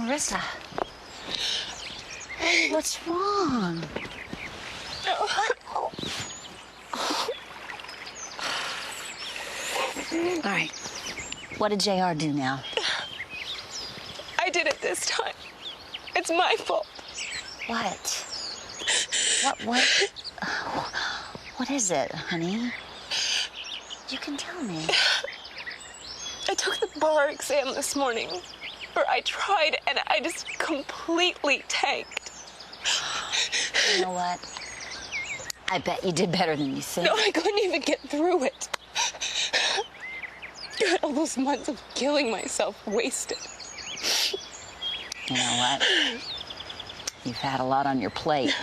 Marissa. What's wrong? What? Oh. All right. What did JR do now? I did it this time. It's my fault. What? What is it, honey? You can tell me. I took the bar exam this morning. Or I tried, and I just completely tanked. You know what? I bet you did better than you think. No, I couldn't even get through it. God, all those months of killing myself wasted. You know what? You've had a lot on your plate.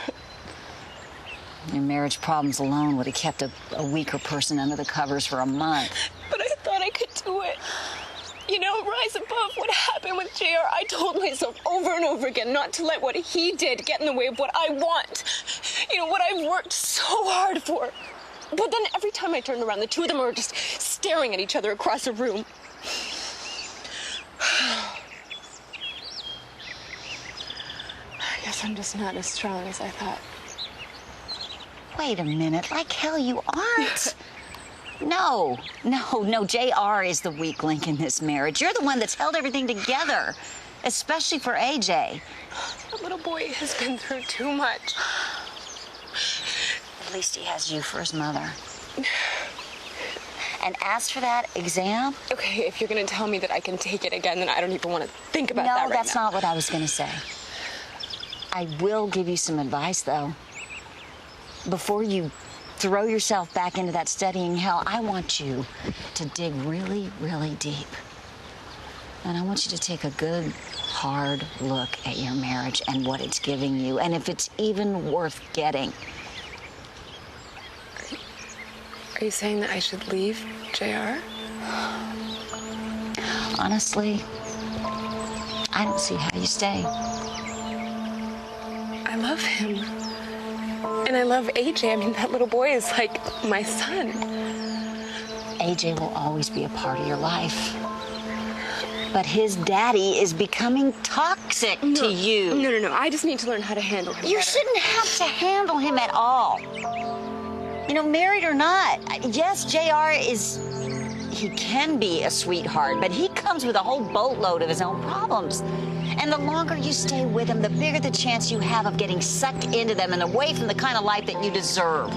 Your marriage problems alone would have kept a weaker person under the covers for a month. But I thought I could do it. You know, rise above what happened with JR. I told myself over and over again not to let what he did get in the way of what I want. You know, what I've worked so hard for. But then every time I turned around, the two of them were just staring at each other across a room. I guess I'm just not as strong as I thought. Wait a minute, like hell you aren't. No, JR is the weak link in this marriage. You're the one that's held everything together, especially for AJ. That little boy has been through too much. At least he has you for his mother. And as for that exam... Okay, if you're gonna tell me that I can take it again, then I don't even want to think about that right now. No, that's not what I was gonna say. I will give you some advice, though. Before you throw yourself back into that studying hell, I want you to dig really, really deep. And I want you to take a good, hard look at your marriage and what it's giving you, and if it's even worth getting. Are you saying that I should leave JR? Honestly, I don't see how you stay. I love him. And I love AJ. I mean, that little boy is like my son. AJ will always be a part of your life. But his daddy is becoming toxic to you. No. I just need to learn how to handle him. You better. shouldn't have to handle him at all. You know, married or not, yes, JR he can be a sweetheart, but he comes with a whole boatload of his own problems. And the longer you stay with him, the bigger the chance you have of getting sucked into them and away from the kind of life that you deserve.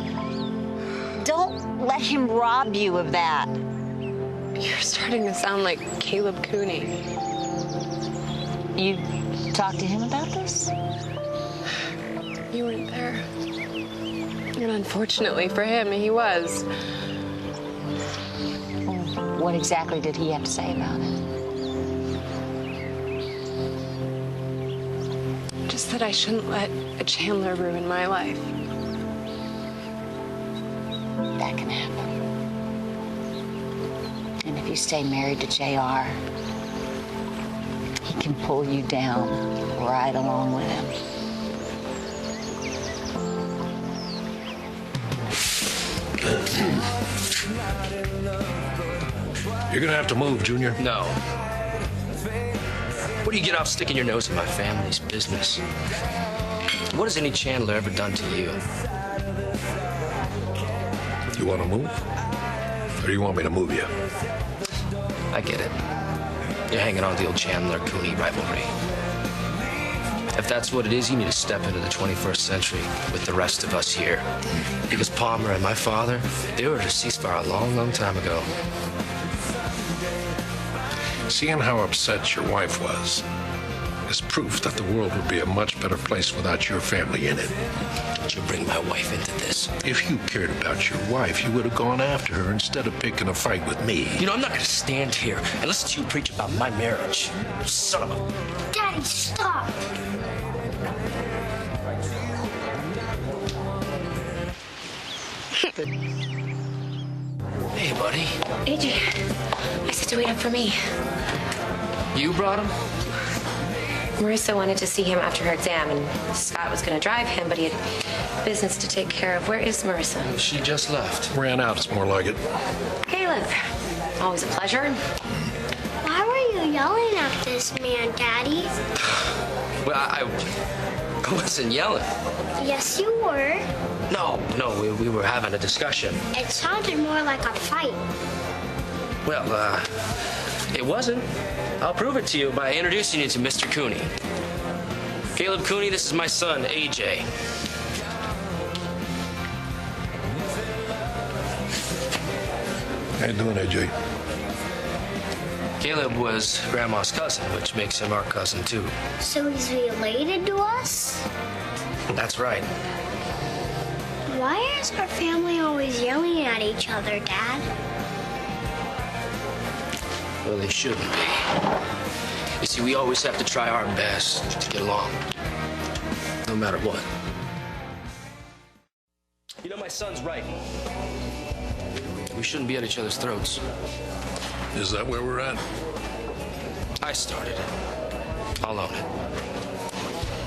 Don't let him rob you of that. You're starting to sound like Caleb Cooney. You talked to him about this? You weren't there. And unfortunately for him, he was. Well, what exactly did he have to say about it? Just that I shouldn't let a Chandler ruin my life. That can happen. And if you stay married to JR, he can pull you down right along with him. You're gonna have to move, Junior. No. What do you get off sticking your nose in my family's business? What has any Chandler ever done to you? You want to move? Or do you want me to move you? I get it. You're hanging on to the old Chandler-Cooney rivalry. If that's what it is, you need to step into the 21st century with the rest of us here. Because Palmer and my father, they were at a ceasefire a long, long time ago. Seeing how upset your wife was is proof that the world would be a much better place without your family in it. Don't you bring my wife into this. If you cared about your wife, you would have gone after her instead of picking a fight with me. You know, I'm not going to stand here and listen to you preach about my marriage. Son of a... Daddy, stop! Hey, buddy. AJ, I said to wait up for me. You brought him? Marissa wanted to see him after her exam, and Scott was going to drive him, but he had business to take care of. Where is Marissa? She just left. Ran out, it's more like it. Caleb, always a pleasure. Why were you yelling at this man, Daddy? Well, I wasn't yelling. Yes, you were. No, we were having a discussion. It sounded more like a fight. Well, it wasn't. I'll prove it to you by introducing you to Mr. Cooney. Caleb Cooney, this is my son, AJ. How you doing, AJ? Caleb was Grandma's cousin, which makes him our cousin, too. So he's related to us? That's right. Why is our family always yelling at each other, Dad? Well, they shouldn't be. You see, we always have to try our best to get along, no matter what. You know, my son's right. We shouldn't be at each other's throats. Is that where we're at? I started it. I'll own it.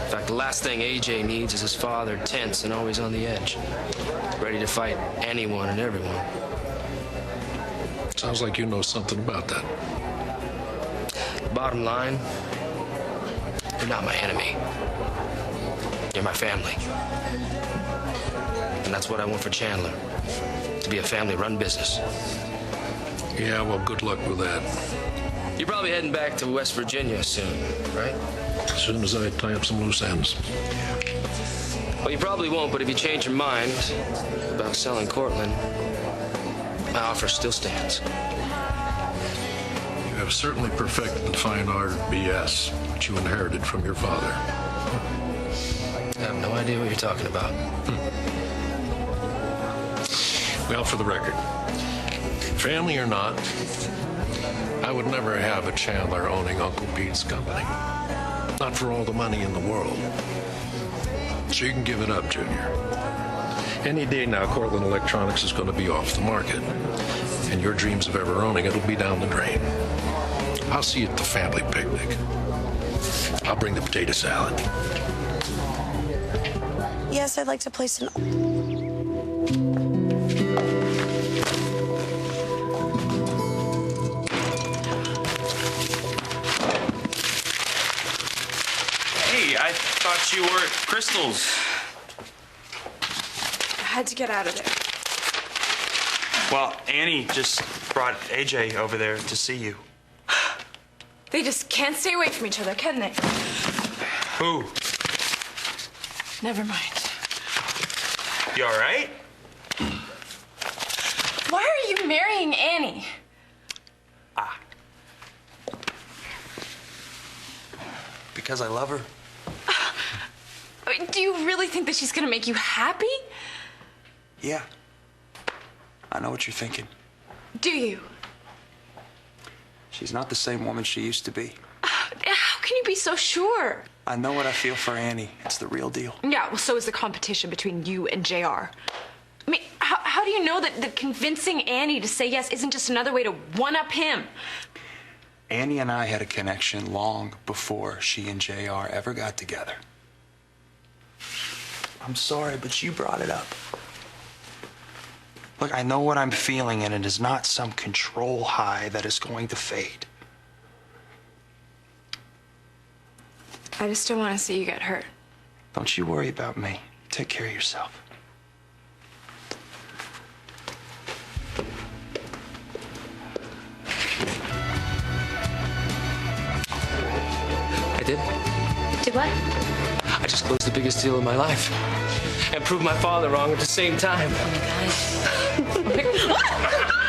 In fact, the last thing AJ needs is his father tense and always on the edge, ready to fight anyone and everyone. Sounds like you know something about that. Bottom line, you're not my enemy. You're my family. And that's what I want for Chandler, to be a family-run business. Yeah, well, good luck with that. You're probably heading back to West Virginia soon, right? As soon as I tie up some loose ends. Well, you probably won't, but if you change your mind about selling Cortland, my offer still stands. You have certainly perfected the fine art of BS, which you inherited from your father. I have no idea what you're talking about. Well, for the record, family or not, I would never have a Chandler owning Uncle Pete's company. Not for all the money in the world. So you can give it up, Junior. Any day now, Cortland Electronics is going to be off the market. And your dreams of ever owning it will be down the drain. I'll see you at the family picnic. I'll bring the potato salad. Yes, I'd like to place an... Hey, I thought you were at Krystal's. I had to get out of there. Well, Annie just brought AJ over there to see you. They just can't stay away from each other, can they? Who? Never mind. You all right? Why are you marrying Annie? Because I love her. Do you really think that she's gonna make you happy? Yeah. I know what you're thinking. Do you? She's not the same woman she used to be. How can you be so sure? I know what I feel for Annie. It's the real deal. Yeah, well, so is the competition between you and JR. I mean, how do you know that convincing Annie to say yes isn't just another way to one-up him? Annie and I had a connection long before she and JR ever got together. I'm sorry, but you brought it up. Look, I know what I'm feeling, and it is not some control high that is going to fade. I just don't want to see you get hurt. Don't you worry about me. Take care of yourself. I did. Did what? I just closed the biggest deal of my life and proved my father wrong at the same time. Oh my God.